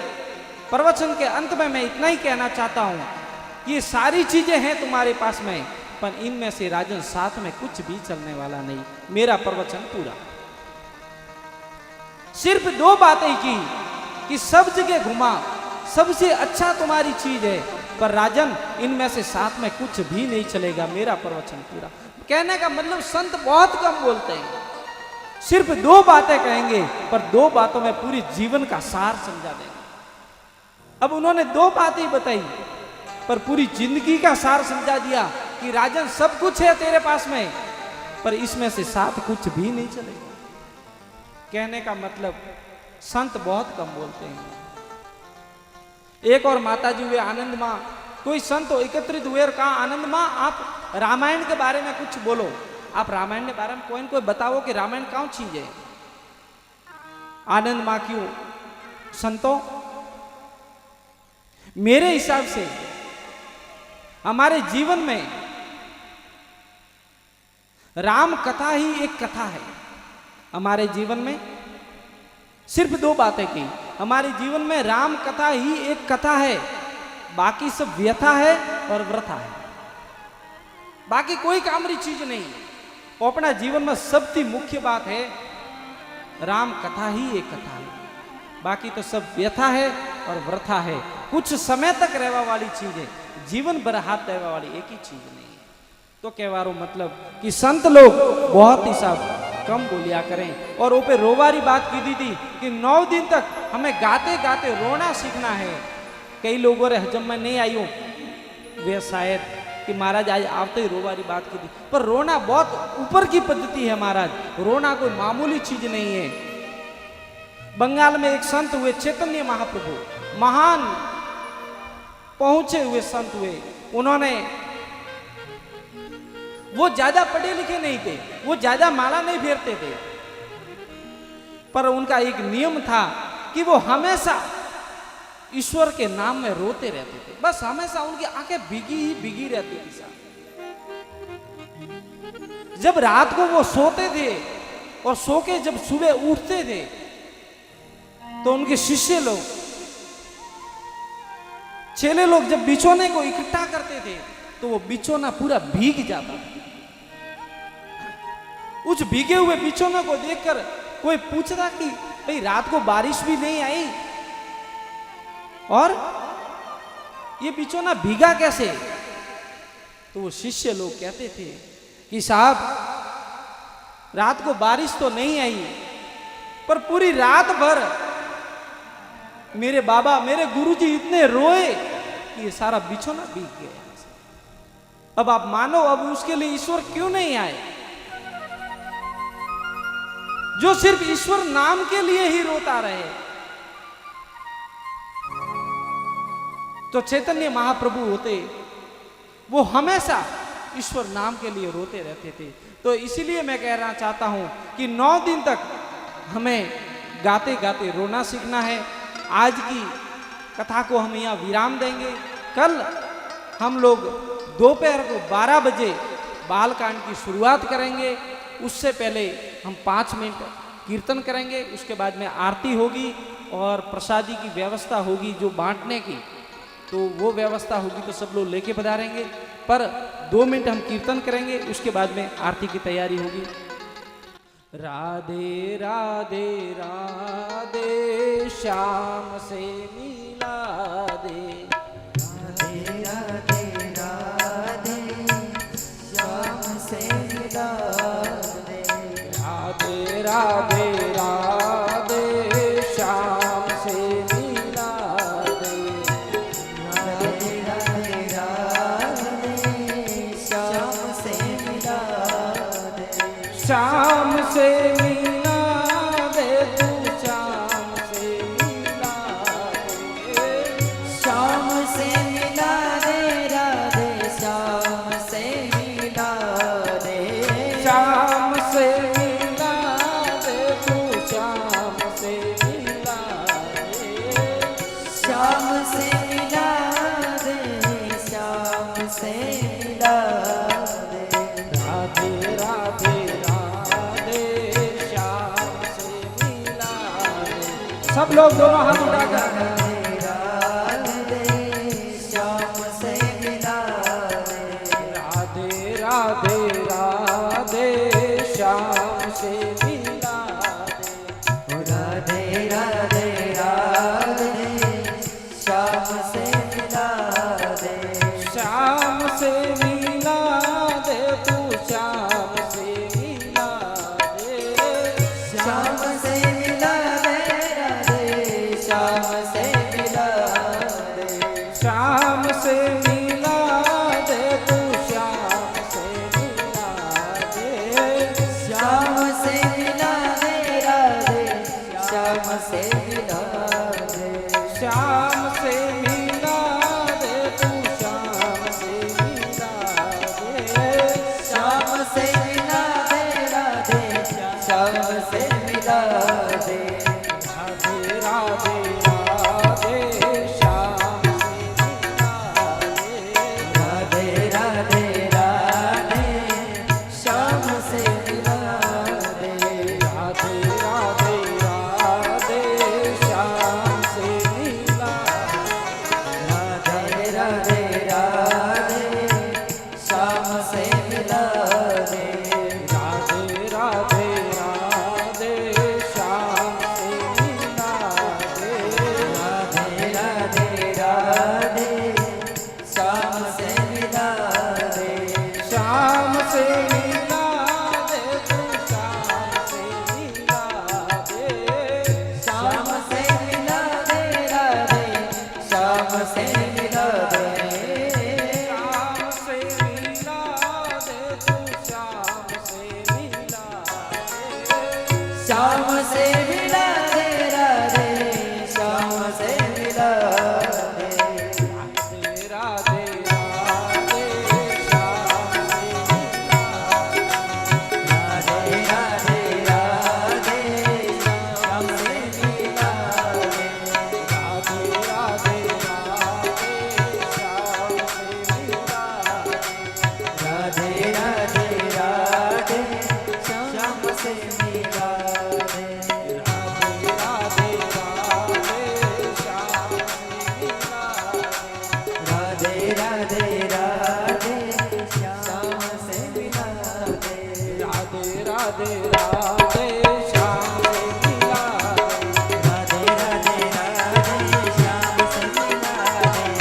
प्रवचन के अंत में मैं इतना ही कहना चाहता हूं कि ये सारी चीजें हैं तुम्हारे पास में, पर इनमें से राजन साथ में कुछ भी चलने वाला नहीं। मेरा प्रवचन पूरा, सिर्फ दो बातें की कि सब जगह घुमा, सबसे अच्छा तुम्हारी चीज है, पर राजन इनमें से साथ में कुछ भी नहीं चलेगा। मेरा प्रवचन पूरा। कहने का मतलब संत बहुत कम बोलते हैं, सिर्फ दो बातें कहेंगे, पर दो बातों में पूरी जीवन का सार समझा देंगे। अब उन्होंने दो बातें बताई, पर पूरी जिंदगी का सार समझा दिया कि राजन सब कुछ है तेरे पास में, पर इसमें से साथ कुछ भी नहीं चलेगा। कहने का मतलब संत बहुत कम बोलते हैं। एक और माता जी हुए आनंद मां, कोई संत एकत्रित हुए और कहा आनंद मां आप रामायण के बारे में कुछ बोलो, आप रामायण के बारे में कोई बताओ कि रामायण कौन चीज है। आनंद मां क्यों, संतों मेरे हिसाब से हमारे जीवन में राम कथा ही एक कथा है। हमारे जीवन में सिर्फ दो बातें की, हमारे जीवन में राम कथा ही एक कथा है, बाकी सब व्यथा है और व्रथा है, बाकी कोई कामरी चीज नहीं। और अपना जीवन में सबसे मुख्य बात है राम कथा ही एक कथा है, बाकी तो सब व्यथा है और व्रथा है, कुछ समय तक रहवा वाली चीज है, जीवन भर हाथ रहवा वाली एक ही चीज नहीं है। तो कहवारो मतलब कि संत लोग बहुत ही सब कम बोलिया करें। और वो पे रोवारी बात की दी थी कि 9 दिन तक हमें गाते गाते रोना सीखना है। कई लोगों रे हजम में नहीं आई हो वे शायद कि महाराज आज आते ही रोवारी बात की थी, पर रोना बहुत ऊपर की पद्धति है महाराज, रोना कोई मामूली चीज नहीं है। बंगाल में एक संत हुए चैतन्य महाप्रभु, महान पहुंचे हुए संत हुए, उन्होंने, वो ज्यादा पढ़े लिखे नहीं थे, वो ज्यादा माला नहीं फेरते थे, पर उनका एक नियम था कि वो हमेशा ईश्वर के नाम में रोते रहते थे, बस हमेशा उनकी आंखें भीगी ही भीगी रहती थी साहब। जब रात को वो सोते थे और सो के जब सुबह उठते थे तो उनके शिष्य लोग, चेले लोग जब बिछोने को इकट्ठा करते थे तो वो बिछोना पूरा भीग जाता था। उस भीगे हुए बिछोने को देखकर कोई पूछता कि भाई रात को बारिश भी नहीं आई और ये बिछोना भीगा कैसे? तो वो शिष्य लोग कहते थे कि साहब रात को बारिश तो नहीं आई, पर पूरी रात भर मेरे बाबा मेरे गुरुजी इतने रोए कि ये सारा बिछोना भीग गया। अब आप मानो, अब उसके लिए ईश्वर क्यों नहीं आए? जो सिर्फ ईश्वर नाम के लिए ही रोता रहे। तो चैतन्य महाप्रभु होते, वो हमेशा ईश्वर नाम के लिए रोते रहते थे। तो इसीलिए मैं कहना चाहता हूं कि 9 दिन तक हमें गाते गाते रोना सीखना है। आज की कथा को हम यहाँ विराम देंगे। कल हम लोग दोपहर को 12 बजे बालकांड की शुरुआत करेंगे। उससे पहले हम 5 मिनट कीर्तन करेंगे, उसके बाद में आरती होगी और प्रसादी की व्यवस्था होगी जो बांटने की, तो वो व्यवस्था होगी तो सब लोग लेके पधारेंगे। पर 2 मिनट हम कीर्तन करेंगे, उसके बाद में आरती की तैयारी होगी। राधे राधे राधे श्याम से मिला दे, राधे राधे राधे श्याम से मिला दे, राधे राधे राधे श्याम से मिला दे, राधे राधे राधे श्याम से मिला दे, श्याम से मिला दे तू, श्याम से मिला दे, श्याम से मिला दे राधे श्याम से मिला दे, श्याम से मिला दे तू, श्याम से मिला दे, श्याम से मिला दे श्याम से मिला दे, राधे राधे राधे श्याम से मिला दे। सब लोग दोनों हाथ उठाकर राधे राधे श्याम से मिला दे, राधे राधे राधे श्याम से मिला दे, राधे राधे राधे श्याम से मिला दे, श्याम से मिला दे तू, श्याम से मिला दे, श्याम से मिला दे राधे श्याम से मिला दे, श्याम से मिला दे तू, श्याम से मिला दे, श्याम से मिला दे राधे श्याम से मिला दे, श्याम से मिला दे तू, श्याम से मिला दे, श्याम से मिला दे राधे श्याम से मिला दे, राधे राधे राधे श्याम से मिला दे, राधे राधे राधे श्याम से मिला दे, राधे राधे राधे श्याम से मिला राधे राधे राधे श्याम से मिला दे, राधे राधे राधे श्याम से मिला दे, राधे राधे राधे श्याम से मिला दे, श्याम से मिला दे तू, श्याम से मिला दे, श्याम से मिला दे राधे श्याम से मिला दे, श्याम से मिला दे तू, श्याम से मिला दे, श्याम से मिला दे राधे श्याम से मिला दे, राधे राधे राधे श्याम से मिला दे, राधे राधे राधे श्याम से मिला दे, राधे राधे राधे राधे श्याम से मिला दे। राधे राधे राधे श्याम से मिला दे।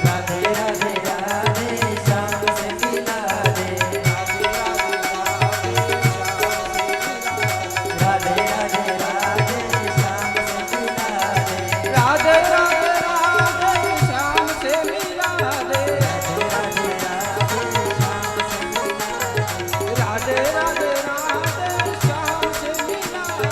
राधे राधे राधे श्याम से मिला दे। राधे राधे राधे श्याम से मिला दे। राधे राधे राधे श्याम से मिला दे। राधे राधे राधे श्याम से मिला दे।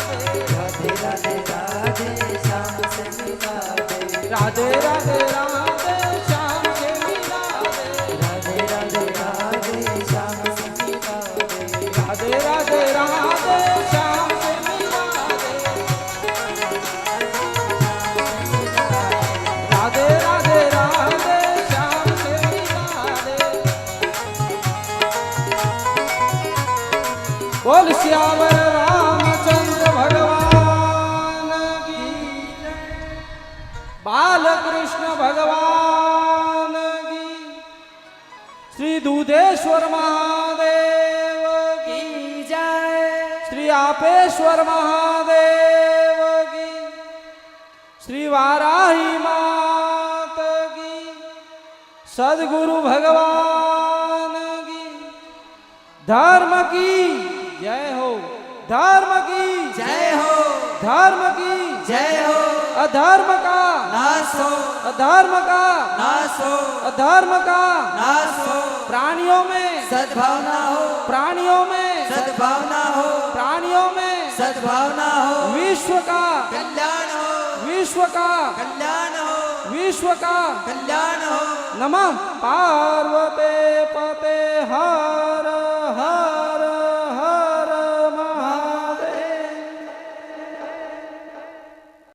राधे राधे राधे श्याम से मिला दे। राधे राधे राधे श्याम से मिला दे। राधे राधे राधे श्याम से मिला दे। राधे राधे राधे श्याम से मिला दे। राधे राधे राधे श्याम से मिला दे। बोल श्यावर रामचंद्र भगवान की जय। बालकृष्ण भगवान की। श्री दूधेश्वर महादेव की जय। श्री आपेश्वर महादेव की। श्री वाराही मात की। सद्गुरु भगवान की। धर्म की जय हो। धर्म की जय हो। धर्म की जय हो। अधर्म का नाश हो। अधर्म का नाश हो। अधर्म का नाश हो। प्राणियों में सद्भावना हो। प्राणियों में सद्भावना हो। प्राणियों में सद्भावना हो। विश्व का कल्याण हो। विश्व का कल्याण हो। विश्व का कल्याण हो। नमः पार्वते पते हर